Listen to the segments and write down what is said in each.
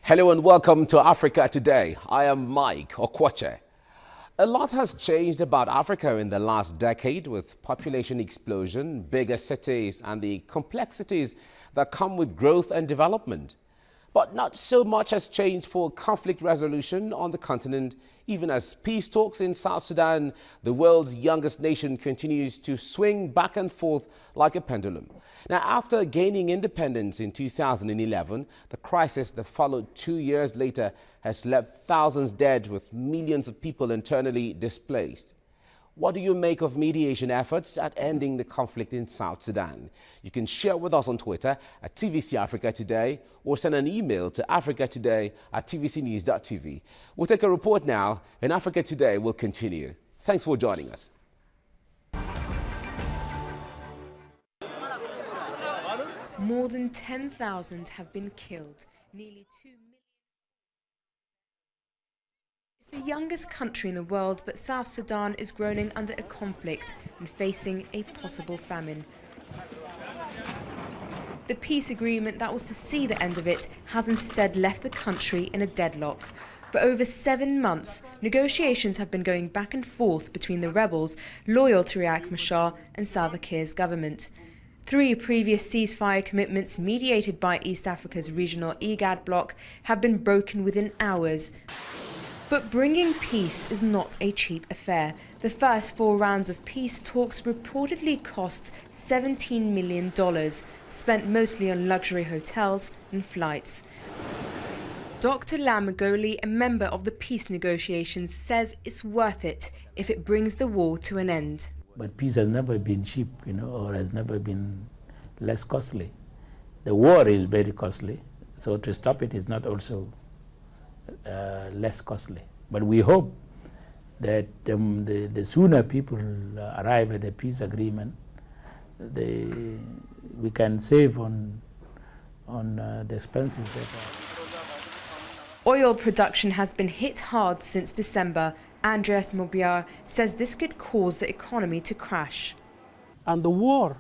Hello and welcome to Africa Today. I am Mike Okwoche. A lot has changed about Africa in the last decade with population explosion, bigger cities and the complexities that come with growth and development. But not so much has changed for conflict resolution on the continent, even as peace talks in South Sudan, the world's youngest nation, continues to swing back and forth like a pendulum. Now, after gaining independence in 2011, the crisis that followed 2 years later has left thousands dead with millions of people internally displaced. What do you make of mediation efforts at ending the conflict in South Sudan? You can share with us on Twitter at TVC Africa Today or send an email to africatoday@tvcnews.tv. We'll take a report now, and Africa Today will continue. Thanks for joining us. More than 10,000 have been killed. Nearly 2 million. It's the youngest country in the world, but South Sudan is groaning under a conflict and facing a possible famine. The peace agreement that was to see the end of it has instead left the country in a deadlock. For over 7 months, negotiations have been going back and forth between the rebels loyal to Riek Machar and Salva Kiir's government. 3 previous ceasefire commitments mediated by East Africa's regional IGAD bloc have been broken within hours. But bringing peace is not a cheap affair. The first 4 rounds of peace talks reportedly cost $17 million, spent mostly on luxury hotels and flights. Dr. Lamagoli, a member of the peace negotiations, says it's worth it if it brings the war to an end. But peace has never been cheap, or has never been less costly. The war is very costly, so to stop it is not also less costly. But we hope that the sooner people arrive at a peace agreement, we can save on the expenses that Oil production has been hit hard since December. Andreas Mobiar says this could cause the economy to crash. And the war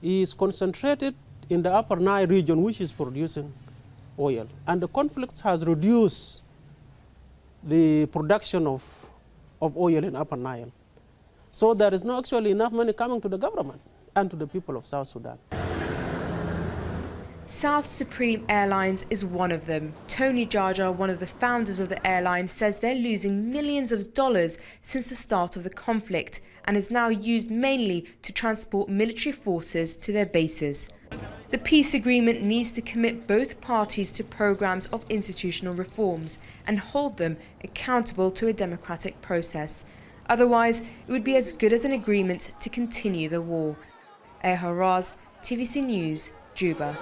is concentrated in the Upper Nile region, which is producing oil. And the conflict has reduced the production of oil in Upper Nile. So there is not actually enough money coming to the government and to the people of South Sudan. South Supreme Airlines is one of them. Tony Jaja, one of the founders of the airline, says they're losing millions of dollars since the start of the conflict and is now used mainly to transport military forces to their bases. The peace agreement needs to commit both parties to programs of institutional reforms and hold them accountable to a democratic process. Otherwise, it would be as good as an agreement to continue the war. Haraz, TVC News, Juba.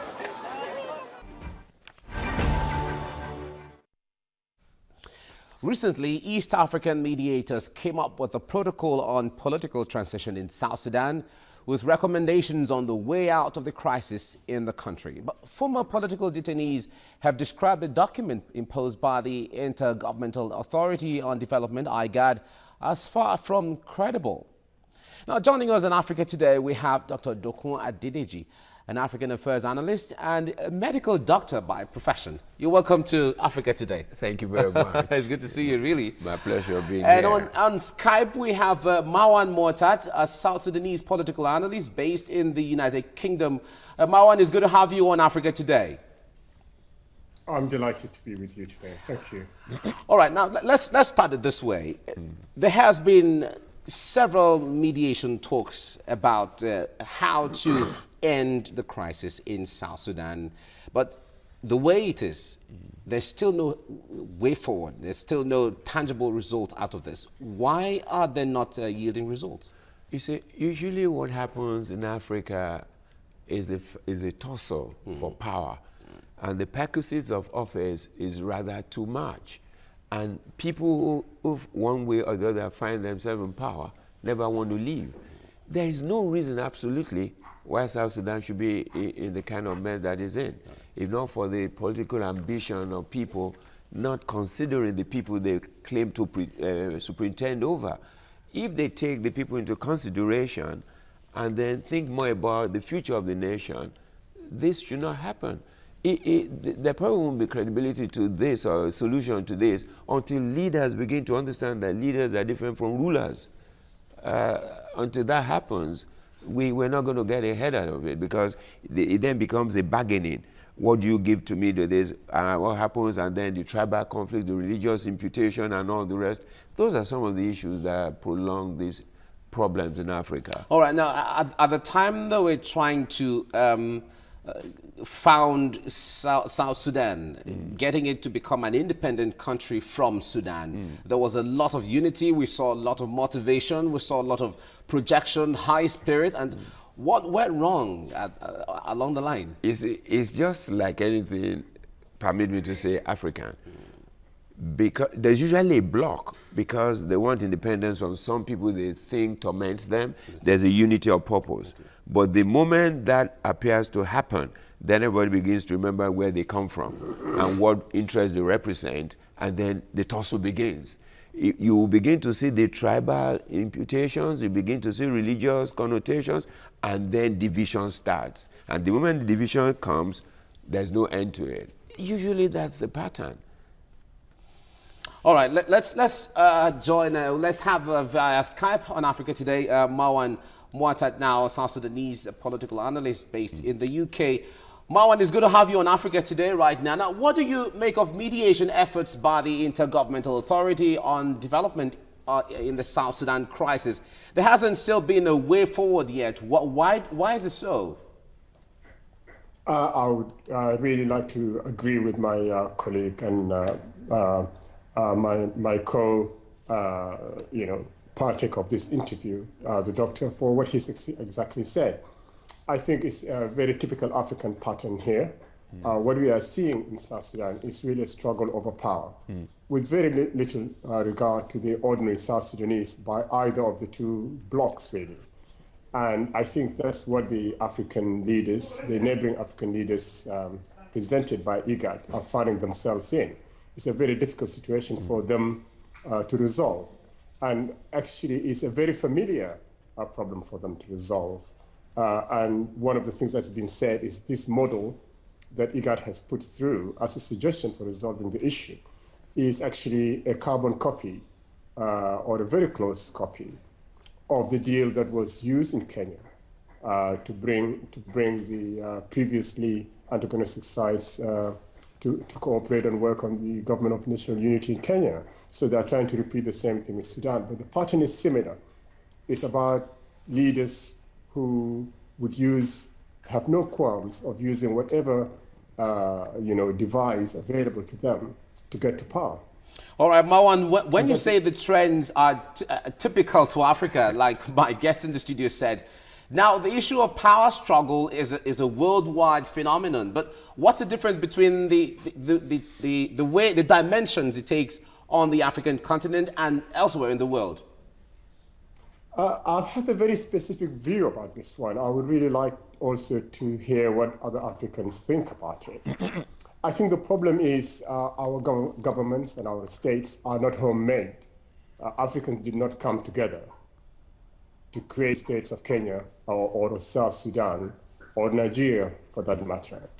Recently, East African mediators came up with a protocol on political transition in South Sudan with recommendations on the way out of the crisis in the country. But former political detainees have described the document imposed by the Intergovernmental Authority on Development, IGAD, as far from credible. Now, joining us in Africa Today, we have Dr. Dokun Adedeji, an African affairs analyst and a medical doctor by profession. You're welcome to Africa Today. Thank you very much. It's good to see you, really. My pleasure being here. And on Skype, we have Marwan Mortat, a South Sudanese political analyst based in the United Kingdom. Marwan, it's good to have you on Africa Today. I'm delighted to be with you today. Thank you. All right, now let's start it this way. There has been several mediation talks about how to end the crisis in South Sudan, but the way it is, there's still no way forward. There's still no tangible result out of this. Why are they not yielding results? You see, usually what happens in Africa is a tussle for power, and the perquisites of office is rather too much. And people who one way or the other find themselves in power never want to leave. There is no reason, absolutely, why South Sudan should be in the kind of mess that is in. If not for the political ambition of people not considering the people they claim to superintend over. If they take the people into consideration and then think more about the future of the nation, this should not happen. There probably won't be credibility to this or a solution to this until leaders begin to understand that leaders are different from rulers. Until that happens, we're not going to get ahead of it, because it then becomes a bargaining. What do you give to me to this? What happens? And then the tribal conflict, the religious imputation, and all the rest. Those are some of the issues that prolong these problems in Africa. All right. Now, at the time that we're trying to found South Sudan, getting it to become an independent country from Sudan, there was a lot of unity. We saw a lot of motivation. We saw a lot of projection, high spirit. And what went wrong along the line? It's just like anything, permit me to say, African. Because there's usually a block, because they want independence from some people they think torments them. There's a unity of purpose. But the moment that appears to happen, then everybody begins to remember where they come from and what interests they represent, and then the tussle begins. You will begin to see the tribal imputations, you begin to see religious connotations, and then division starts. And the moment the division comes, there's no end to it. Usually that's the pattern. All right, let's join. Let's have via Skype on Africa Today, Marwan Muatat, now South Sudanese political analyst based in the UK. Marwan, it's good to have you on Africa Today right now. Now, what do you make of mediation efforts by the Intergovernmental Authority on Development in the South Sudan crisis? There hasn't still been a way forward yet. Why is it so? I would really like to agree with my colleague and my partake of this interview, the doctor, for what he's exactly said. I think it's a very typical African pattern here. What we are seeing in South Sudan is really a struggle over power, with very little regard to the ordinary South Sudanese by either of the two blocs, really. And I think that's what the African leaders, the neighboring African leaders presented by IGAD, are finding themselves in. It's a very difficult situation for them to resolve. And actually, it's a very familiar problem for them to resolve. And one of the things that's been said is this model that IGAD has put through as a suggestion for resolving the issue is actually a carbon copy or a very close copy of the deal that was used in Kenya to bring the previously antagonistic sides to cooperate and work on the government of national unity in Kenya. So they're trying to repeat the same thing in Sudan, but the pattern is similar. It's about leaders who would have no qualms of using whatever device available to them to get to power. All right, Marwan, when you say the trends are typical to Africa, like my guest in the studio said, now the issue of power struggle is a worldwide phenomenon. But what's the difference between the dimensions it takes on the African continent and elsewhere in the world? I have a very specific view about this one. I would really like also to hear what other Africans think about it. I think the problem is our governments and our states are not homemade. Africans did not come together to create states of Kenya or South Sudan or Nigeria, for that matter.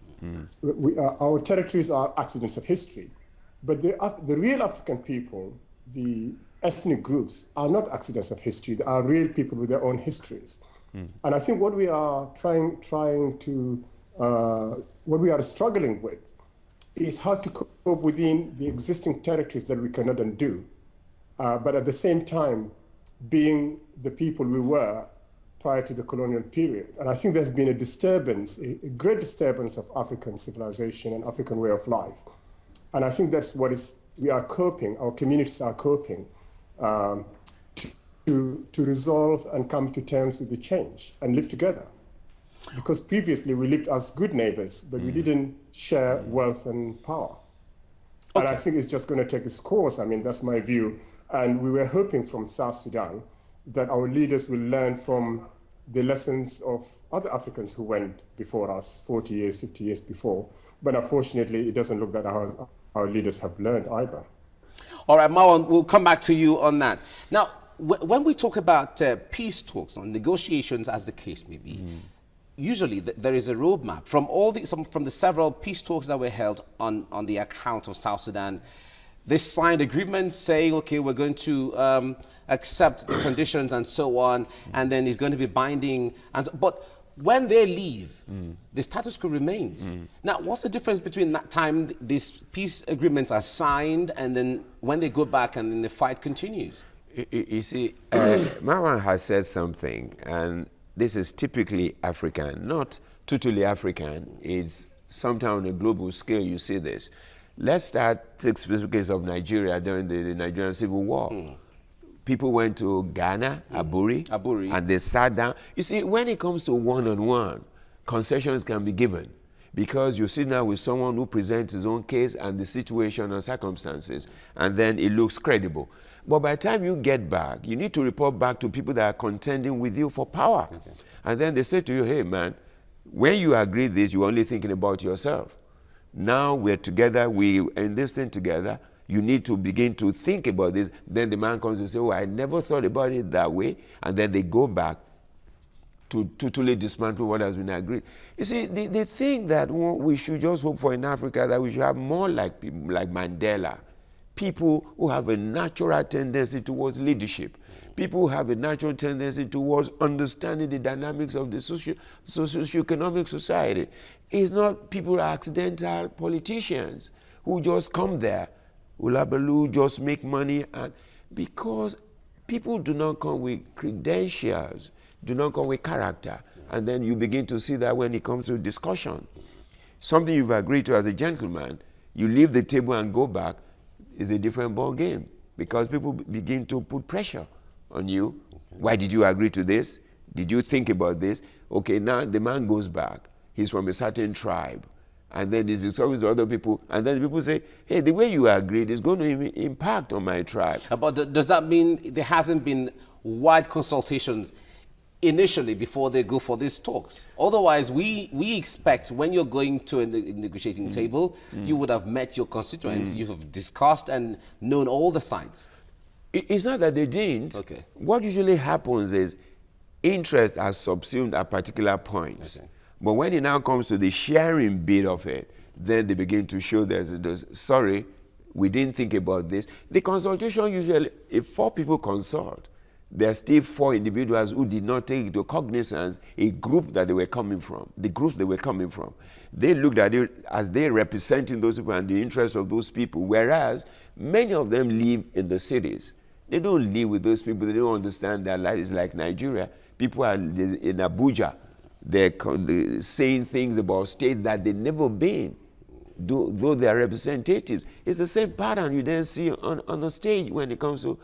Our territories are accidents of history, but the real African people, the ethnic groups, are not accidents of history. They are real people with their own histories. And I think what we are what we are struggling with is how to cope within the existing territories that we cannot undo, but at the same time, being the people we were prior to the colonial period. And I think there's been a disturbance, a great disturbance of African civilization and African way of life. And I think that's what we are coping, our communities are coping to resolve and come to terms with the change and live together. Because previously we lived as good neighbors, but we didn't share wealth and power. Okay. And I think it's just going to take its course. I mean, that's my view. And we were hoping from South Sudan that our leaders will learn from the lessons of other Africans who went before us 40 years, 50 years before. But unfortunately, it doesn't look that our leaders have learned either. All right, Marwan, we'll come back to you on that. Now, when we talk about peace talks or negotiations, as the case may be, usually there is a roadmap from from the several peace talks that were held on the account of South Sudan. They signed agreements saying, okay, we're going to accept the conditions and so on, and then it's going to be binding. But when they leave, the status quo remains. Now, what's the difference between that time these peace agreements are signed and then when they go back and then the fight continues? You see, Marwan has said something, and this is typically African, not totally African. It's sometimes on a global scale you see this. Let's take specific case of Nigeria during the Nigerian Civil War. People went to Ghana, Aburi, and they sat down. You see, when it comes to one-on-one, concessions can be given because you sit now with someone who presents his own case and the situation and circumstances, and then it looks credible. But by the time you get back, you need to report back to people that are contending with you for power. Okay. And then they say to you, hey, man, when you agree this, you're only thinking about yourself. Now we're together, we're in this thing together. You need to begin to think about this. Then the man comes and says, oh, I never thought about it that way. And then they go back to totally dismantle what has been agreed. You see, they think that we should just hope for in Africa that we should have more like people like Mandela, people who have a natural tendency towards leadership, people who have a natural tendency towards understanding the dynamics of the socio-economic society. It's not people who are accidental politicians who just come there, ulabalu, just make money, and because people do not come with credentials, do not come with character, and then you begin to see that when it comes to discussion. Something you've agreed to as a gentleman, you leave the table and go back, is a different ball game because people begin to put pressure on you. Why did you agree to this? Did you think about this? Okay, now the man goes back. He's from a certain tribe. And then he's discussing with other people. And then people say, hey, the way you agreed is going to impact on my tribe. But does that mean there hasn't been wide consultations initially before they go for these talks? Otherwise, we expect when you're going to a negotiating table, you would have met your constituents, you have discussed and known all the sides. It's not that they didn't. Okay. What usually happens is interest has subsumed at particular points. Okay. But when it now comes to the sharing bit of it, then they begin to show there's sorry, we didn't think about this. The consultation usually, if 4 people consult, there are still 4 individuals who did not take into cognizance a group that they were coming from, the groups they were coming from. They looked at it as they representing those people and the interests of those people, whereas many of them live in the cities. They don't live with those people. They don't understand their life is like Nigeria. People are in Abuja. They're saying things about states that they've never been, though they are representatives. It's the same pattern you then see on the stage when it comes to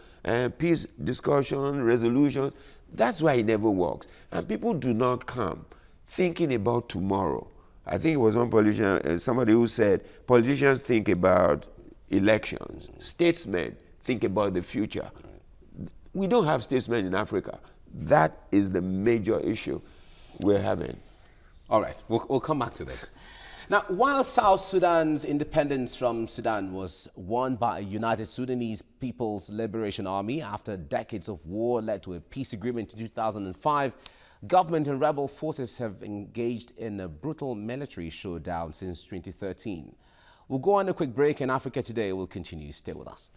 peace discussion, resolutions. That's why it never works. And people do not come thinking about tomorrow. I think it was one politician, somebody who said, politicians think about elections. Statesmen think about the future. We don't have statesmen in Africa. That is the major issue we're having. All right, we'll come back to this. Now, while South Sudan's independence from Sudan was won by a United Sudanese People's Liberation Army after decades of war led to a peace agreement in 2005, government and rebel forces have engaged in a brutal military showdown since 2013. We'll go on a quick break, and Africa Today will continue. Stay with us.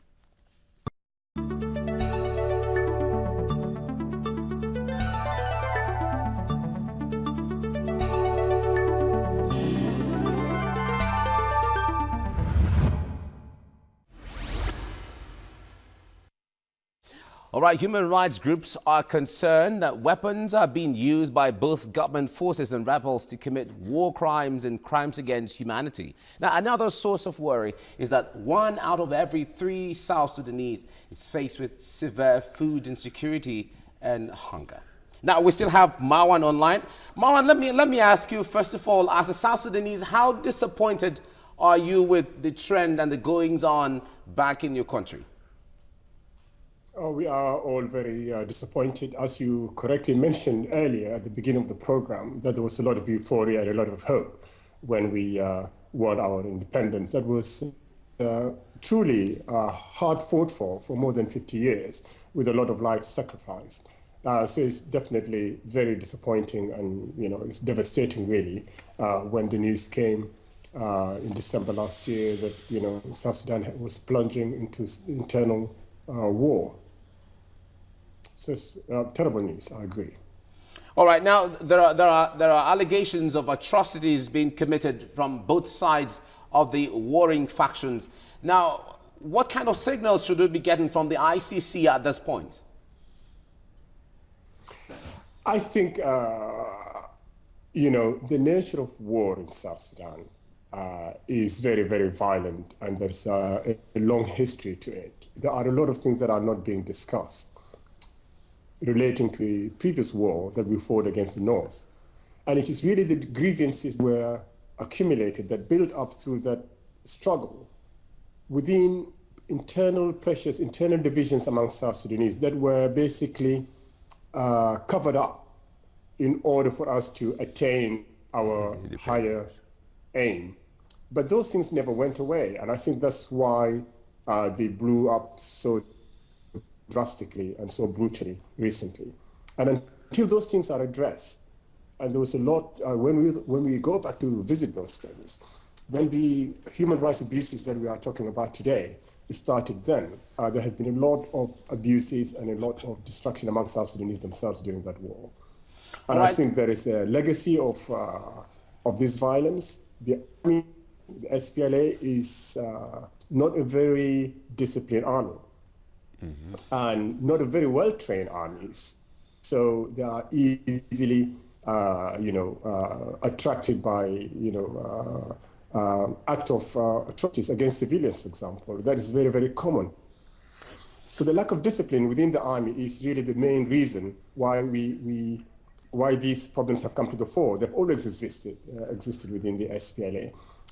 All right, human rights groups are concerned that weapons are being used by both government forces and rebels to commit war crimes and crimes against humanity. Now, another source of worry is that 1 out of every 3 South Sudanese is faced with severe food insecurity and hunger. Now, we still have Marwan online. Marwan, let me ask you, first of all, as a South Sudanese, how disappointed are you with the trend and the goings-on back in your country? We are all very disappointed. As you correctly mentioned earlier at the beginning of the program, that there was a lot of euphoria and a lot of hope when we won our independence. That was truly hard fought for more than 50 years with a lot of life sacrifice. So it's definitely very disappointing, and it's devastating really when the news came in December last year that South Sudan was plunging into internal war. So it's terrible news. I agree. All right. Now there are allegations of atrocities being committed from both sides of the warring factions. Now, what kind of signals should we be getting from the ICC at this point? I think, the nature of war in South Sudan is very, very violent, and there's a long history to it. There are a lot of things that are not being discussed relating to the previous war that we fought against the North. And it is really the grievances were accumulated that built up through that struggle within internal pressures, internal divisions among South Sudanese that were basically covered up in order for us to attain our higher aim. But those things never went away, and I think that's why they blew up so drastically and so brutally recently. And until those things are addressed, and there was a lot, when we go back to visit those things, then the human rights abuses that we are talking about today, it started then. There had been a lot of abuses and a lot of destruction among South Sudanese themselves during that war. And I think there is a legacy of this violence. The army, the SPLA is not a very disciplined army, and not a very well-trained armies. So they are easily, attracted by, acts of atrocities against civilians, for example. That is very, very common. So the lack of discipline within the army is really the main reason why why these problems have come to the fore. They've always existed within the SPLA,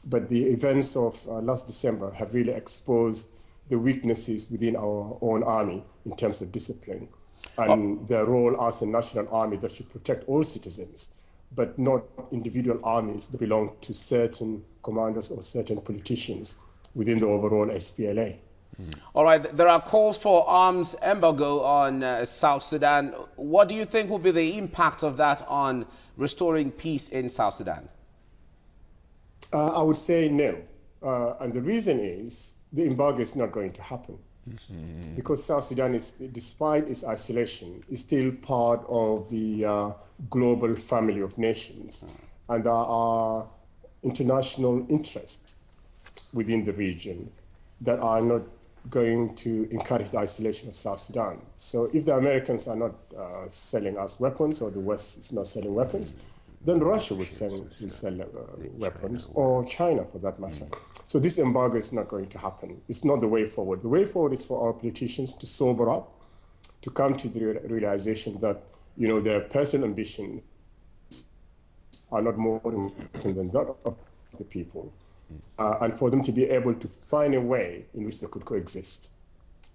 but the events of last December have really exposed the weaknesses within our own army in terms of discipline and their role as a national army that should protect all citizens, but not individual armies that belong to certain commanders or certain politicians within the overall SPLA. All right, there are calls for arms embargo on South Sudan. What do you think will be the impact of that on restoring peace in South Sudan? I would say no. And the reason is the embargo is not going to happen. Because South Sudan, despite its isolation, is still part of the global family of nations. And there are international interests within the region that are not going to encourage the isolation of South Sudan. So if the Americans are not selling us weapons, or the West is not selling weapons, then Russia will sell weapons, or China for that matter. So this embargo is not going to happen. It's not the way forward. The way forward is for our politicians to sober up, to come to the realization that their personal ambitions are not more important than that of the people. And for them to be able to find a way in which they could coexist.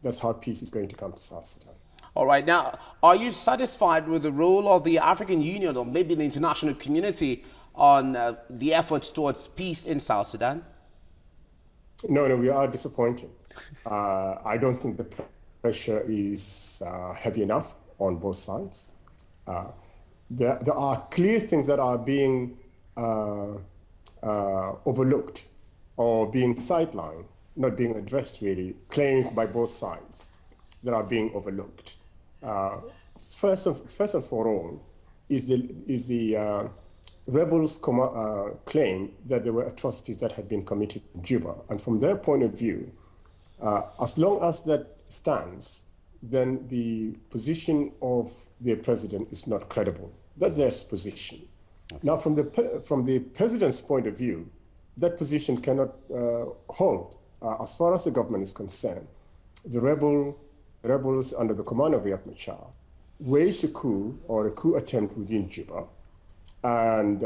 That's how peace is going to come to South Sudan. All right. Now, are you satisfied with the role of the African Union, or maybe the international community, on the efforts towards peace in South Sudan? No, we are disappointed. I don't think the pressure is heavy enough on both sides. There are clear things that are being overlooked or being sidelined, not being addressed really, claims by both sides that are being overlooked. First and for all is the rebels' claim that there were atrocities that had been committed in Juba. And from their point of view, as long as that stands, then the position of their president is not credible. That's their position. Now, from the president's point of view, that position cannot hold. As far as the government is concerned, the rebels under the command of Riek Machar waged a coup, or a coup attempt, within Juba, and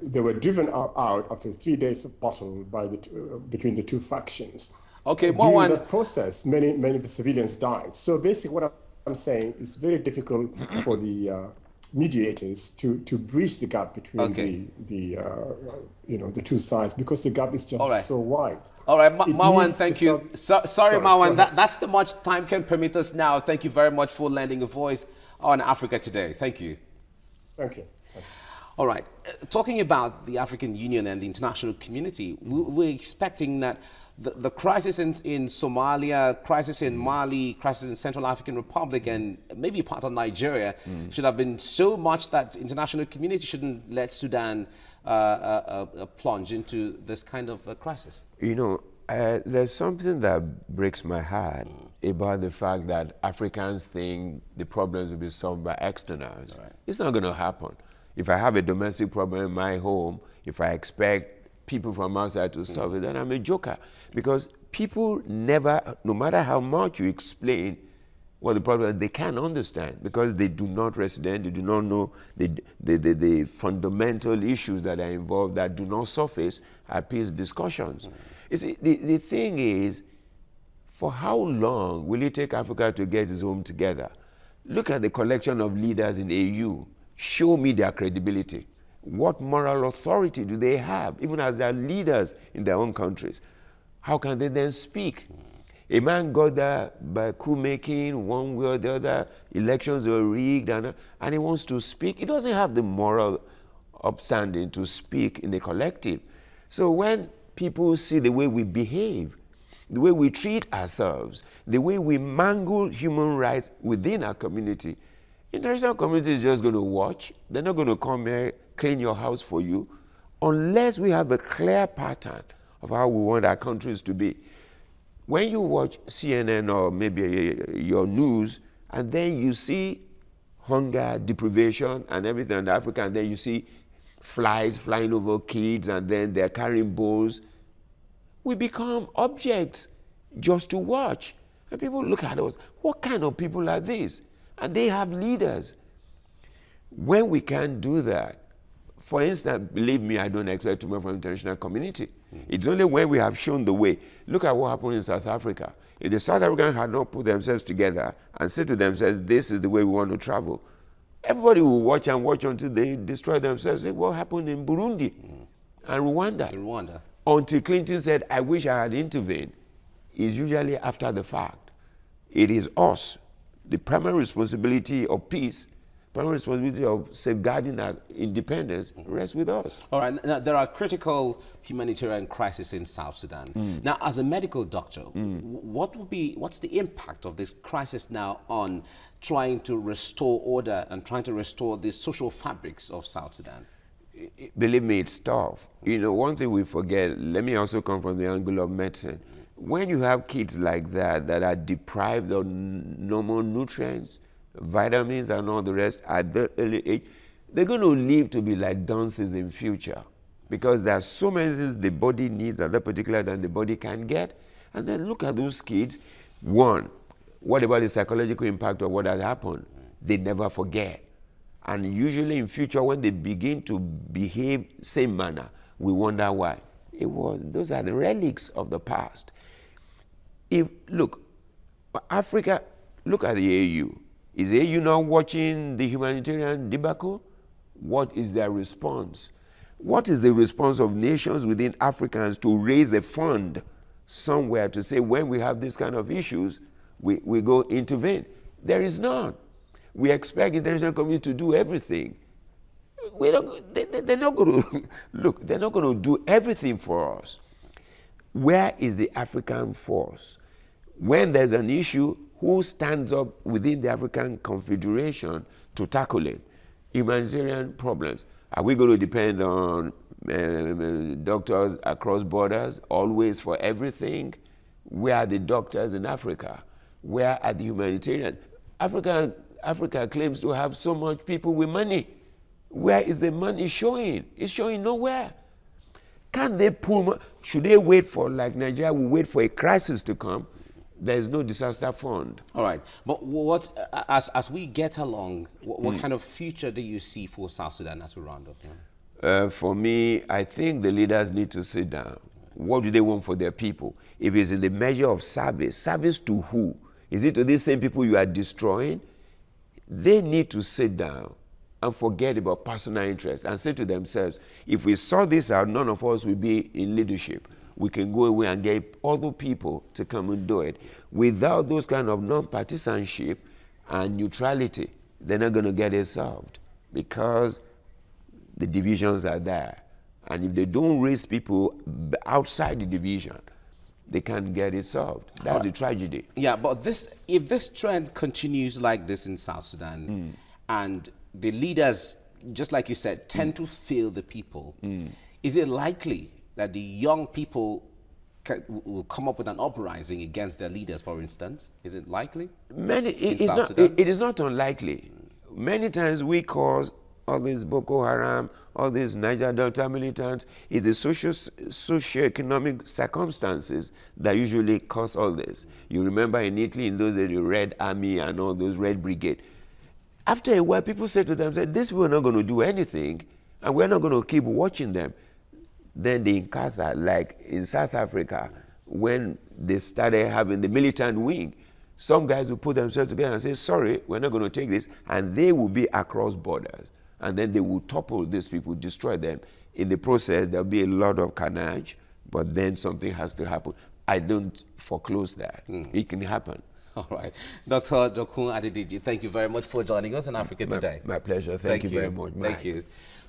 they were driven out after 3 days of battle between the two factions. Okay, during that process, many of the civilians died. So basically, what I'm saying is very difficult for the mediators to bridge the gap between the two sides, because the gap is just so wide. All right, Marwan, thank you. Sorry, Marwan, that's the much time can permit us now. Thank you very much for lending a voice on Africa Today. Thank you. Thank you. All right. Talking about the African Union and the international community, we're expecting that the crisis in Somalia, crisis in Mali, crisis in Central African Republic, and maybe part of Nigeria should have been so much that international community shouldn't let Sudan plunge into this kind of crisis. You know, there's something that breaks my heart about the fact that Africans think the problems will be solved by externals. Right. It's not going to happen. If I have a domestic problem in my home, if I expect people from outside to solve it, then I'm a joker. Because people never, no matter how much you explain what the problem is, they can't understand because they do not resident, they do not know the fundamental issues that are involved that do not surface at peace discussions. You see, the thing is, for how long will it take Africa to get its home together? Look at the collection of leaders in AU. Show me their credibility. What moral authority do they have, even as their leaders in their own countries? How can they then speak? A man got there by coup making, one way or the other, elections were rigged, and he wants to speak. He doesn't have the moral upstanding to speak in the collective. So when people see the way we behave, the way we treat ourselves, the way we mangle human rights within our community, international community is just going to watch. They're not going to come here, clean your house for you, unless we have a clear pattern of how we want our countries to be. When you watch CNN or maybe your news, and then you see hunger, deprivation, and everything in Africa, and then you see flies flying over kids, and then they're carrying bowls, we become objects just to watch. And people look at us, what kind of people are these? And they have leaders. When we can't do that, for instance, believe me, I don't expect too much from the international community. It's only when we have shown the way. Look at what happened in South Africa. If the South Africans had not put themselves together and said to themselves, this is the way we want to travel, everybody will watch and watch until they destroy themselves. Say, what happened in Burundi and Rwanda? Until Clinton said, I wish I had intervened, is usually after the fact. It is us. The primary responsibility of peace, primary responsibility of safeguarding our independence rests with us. All right, now, there are critical humanitarian crises in South Sudan. Now, as a medical doctor, what's the impact of this crisis now on trying to restore order and trying to restore the social fabrics of South Sudan? Believe me, it's tough. You know, one thing we forget, let me also come from the angle of medicine. When you have kids like that are deprived of normal nutrients, vitamins and all the rest at the early age, they're going to live to be like dunces in future because there are so many things the body needs at that particular time the body can get. And then look at those kids. One, what about the psychological impact of what has happened? They never forget. And usually in future when they begin to behave same manner, we wonder why. Those are the relics of the past. Look, Africa, look at the AU. Is the AU now watching the humanitarian debacle? What is their response? What is the response of nations within Africans to raise a fund somewhere to say when we have this kind of issues, we go intervene? There is none. We expect international community to do everything. They're not going to, look, they're not going to do everything for us. Where is the African force? When there's an issue, who stands up within the African Confederation to tackle it? Humanitarian problems. Are we going to depend on doctors across borders always for everything? Where are the doctors in Africa? Where are the humanitarians? Africa claims to have so much people with money. Where is the money showing? It's showing nowhere. Can't they pull? Should they wait for, like Nigeria, we wait for a crisis to come? There is no disaster fund. All right, but as we get along, what kind of future do you see for South Sudan as we round off? Yeah? For me, I think the leaders need to sit down. What do they want for their people? If it's in the measure of service to who? Is it to these same people you are destroying? They need to sit down and forget about personal interest and say to themselves, if we sort this out, none of us will be in leadership. We can go away and get other people to come and do it. Without those kind of non-partisanship and neutrality, they're not going to get it solved because the divisions are there. And if they don't raise people outside the division, they can't get it solved. That's the tragedy. Yeah, but if this trend continues like this in South Sudan, and the leaders, just like you said, tend to fail the people, is it likely that the young people will come up with an uprising against their leaders, for instance? Is it likely? It is not unlikely. Many times we cause all these Boko Haram, all these Niger Delta militants, it's the socio-economic circumstances that usually cause all this. You remember in Italy, in those days, the Red Army and all those Red Brigade. After a while, people said to themselves, these people are not going to do anything, and we're not going to keep watching them. Then the Inkatha, like in South Africa, when they started having the militant wing, some guys will put themselves together and say, sorry, we're not going to take this, and they will be across borders. And then they will topple these people, destroy them. In the process, there'll be a lot of carnage, but then something has to happen. I don't foreclose that. It can happen. All right. Dr. Dokun Adediji, thank you very much for joining us in Africa Today. My pleasure. Thank you very much. Thank you.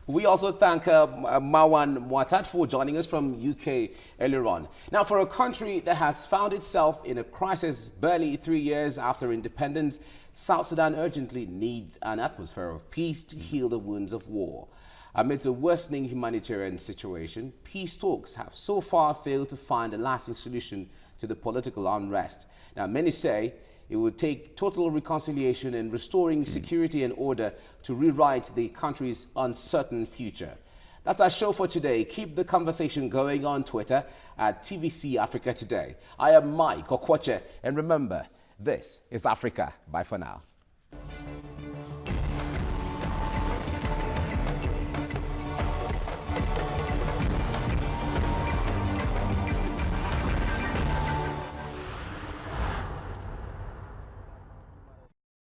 We also thank Marwan Muatat for joining us from UK earlier on. Now, for a country that has found itself in a crisis barely 3 years after independence, South Sudan urgently needs an atmosphere of peace to heal the wounds of war. Amidst a worsening humanitarian situation, peace talks have so far failed to find a lasting solution to the political unrest. Now, many say it would take total reconciliation and restoring security and order to rewrite the country's uncertain future. That's our show for today. Keep the conversation going on Twitter at TVC Africa Today. I am Mike Okwoche, and remember, this is Africa. Bye for now.